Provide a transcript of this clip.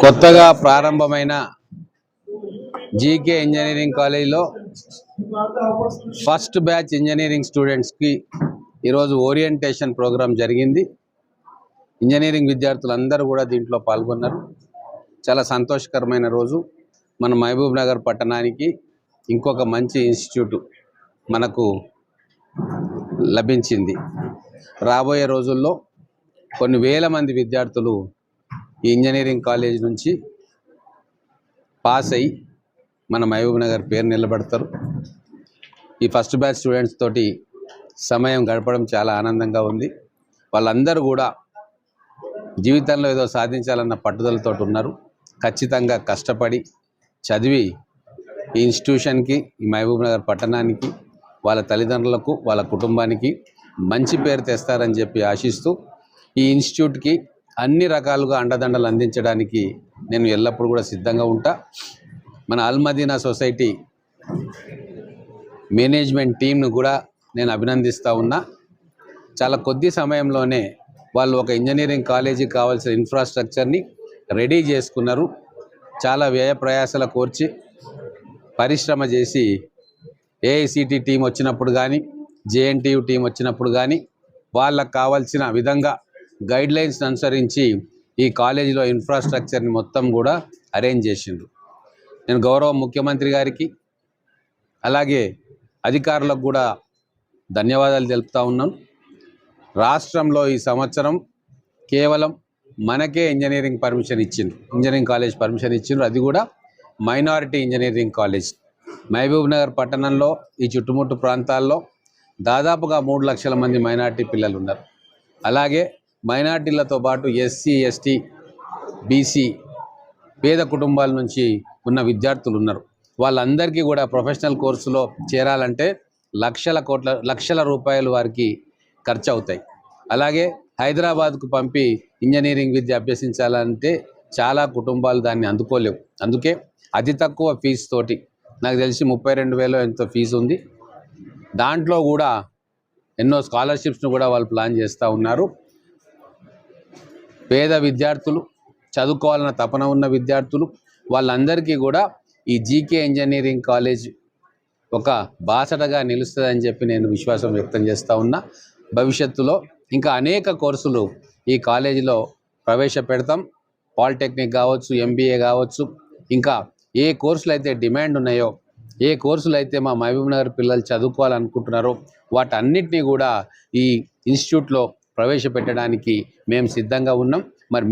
కొత్తగా ప్రారంభమైన GK engineering కాలేజీలో ఫస్ట్ బ్యాచ్ ఇంజనీరింగ్ స్టూడెంట్స్కి ఈరోజు ఓరియంటేషన్ ప్రోగ్రాం జరిగింది. ఇంజనీరింగ్ విద్యార్థులందరూ కూడా దీంట్లో పాల్గొన్నారు. చాలా సంతోషకరమైన రోజు. మన మహబూబ్ నగర్ పట్టణానికి ఇంకొక మంచి ఇన్స్టిట్యూట్ మనకు లభించింది. రాబోయే రోజుల్లో కొన్ని వేల మంది విద్యార్థులు ఈ ఇంజనీరింగ్ కాలేజ్ నుంచి పాస్ అయ్యి మన మహబూబ్ నగర్ పేరు నిలబెడతారు. ఈ ఫస్ట్ బ్యాచ్ స్టూడెంట్స్ తోటి సమయం గడపడం చాలా ఆనందంగా ఉంది. వాళ్ళందరూ కూడా జీవితంలో ఏదో సాధించాలన్న పట్టుదలతో ఉన్నారు. ఖచ్చితంగా కష్టపడి చదివి ఈ ఇన్స్టిట్యూషన్కి, ఈ మహబూబ్ నగర్ పట్టణానికి, వాళ్ళ తల్లిదండ్రులకు, వాళ్ళ కుటుంబానికి మంచి పేరు తెస్తారని చెప్పి ఆశిస్తూ ఈ ఇన్స్టిట్యూట్కి అన్ని రకాలుగా అండదండలు అందించడానికి నేను ఎల్లప్పుడూ కూడా సిద్ధంగా ఉంటా. మన అల్మదీనా సొసైటీ మేనేజ్మెంట్ టీంను కూడా నేను అభినందిస్తూ ఉన్నా. చాలా కొద్ది సమయంలోనే వాళ్ళు ఒక ఇంజనీరింగ్ కాలేజీకి కావాల్సిన ఇన్ఫ్రాస్ట్రక్చర్ని రెడీ చేసుకున్నారు. చాలా వ్యయ ప్రయాసాల కోర్చి పరిశ్రమ చేసి ఏఐసిటి టీం వచ్చినప్పుడు కానీ, జేఎన్టీయు టీం వచ్చినప్పుడు కానీ వాళ్ళకు కావాల్సిన విధంగా గైడ్లైన్స్ అనుసరించి ఈ కాలేజీలో ఇన్ఫ్రాస్ట్రక్చర్ని మొత్తం కూడా అరేంజ్ చేసిండ్రు. నేను గౌరవ ముఖ్యమంత్రి గారికి అలాగే అధికారులకు కూడా ధన్యవాదాలు తెలుపుతా ఉన్నాం. రాష్ట్రంలో ఈ సంవత్సరం కేవలం మనకే ఇంజనీరింగ్ కాలేజ్ పర్మిషన్ ఇచ్చిండ్రు. అది కూడా minority engineering college. Mahabubnagar పట్టణంలో ఈ చుట్టుముట్టు ప్రాంతాల్లో దాదాపుగా 3 లక్షల మంది మైనారిటీ పిల్లలు ఉన్నారు. అలాగే మైనారిటీలతో పాటు ఎస్సీ, ఎస్టీ, బీసీ పేద కుటుంబాల నుంచి ఉన్న విద్యార్థులు ఉన్నారు. వాళ్ళందరికీ కూడా ప్రొఫెషనల్ కోర్సులో చేరాలంటే లక్షల రూపాయలు వారికి ఖర్చు అవుతాయి. అలాగే హైదరాబాద్కు పంపి ఇంజనీరింగ్ విద్య అభ్యసించాలంటే చాలా కుటుంబాలు దాన్ని అందుకోలేవు. అందుకే అతి తక్కువ ఫీజు తోటి, నాకు తెలిసి 32,000 ఎంతో ఫీజు ఉంది. దాంట్లో కూడా ఎన్నో స్కాలర్షిప్స్ను కూడా వాళ్ళు ప్లాన్ చేస్తూ ఉన్నారు. పేద విద్యార్థులు, చదువుకోవాలన్న తపన ఉన్న విద్యార్థులు, వాళ్ళందరికీ కూడా ఈ జీకే ఇంజనీరింగ్ కాలేజ్ ఒక బాసటగా నిలుస్తుందని చెప్పి నేను విశ్వాసం వ్యక్తం చేస్తూ ఉన్నా. భవిష్యత్తులో ఇంకా అనేక కోర్సులు ఈ కాలేజీలో ప్రవేశపెడతాం. పాలిటెక్నిక్ కావచ్చు, ఎంబీఏ కావచ్చు, ఇంకా ఏ కోర్సులు అయితే డిమాండ్ ఉన్నాయో, ఏ కోర్సులు అయితే మా మహబూబ్ నగర్ పిల్లలు చదువుకోవాలనుకుంటున్నారో వాటన్నిటినీ కూడా ఈ ఇన్స్టిట్యూట్లో ప్రవేశపెట్టడానికి మేము సిద్ధంగా ఉన్నాం. మరి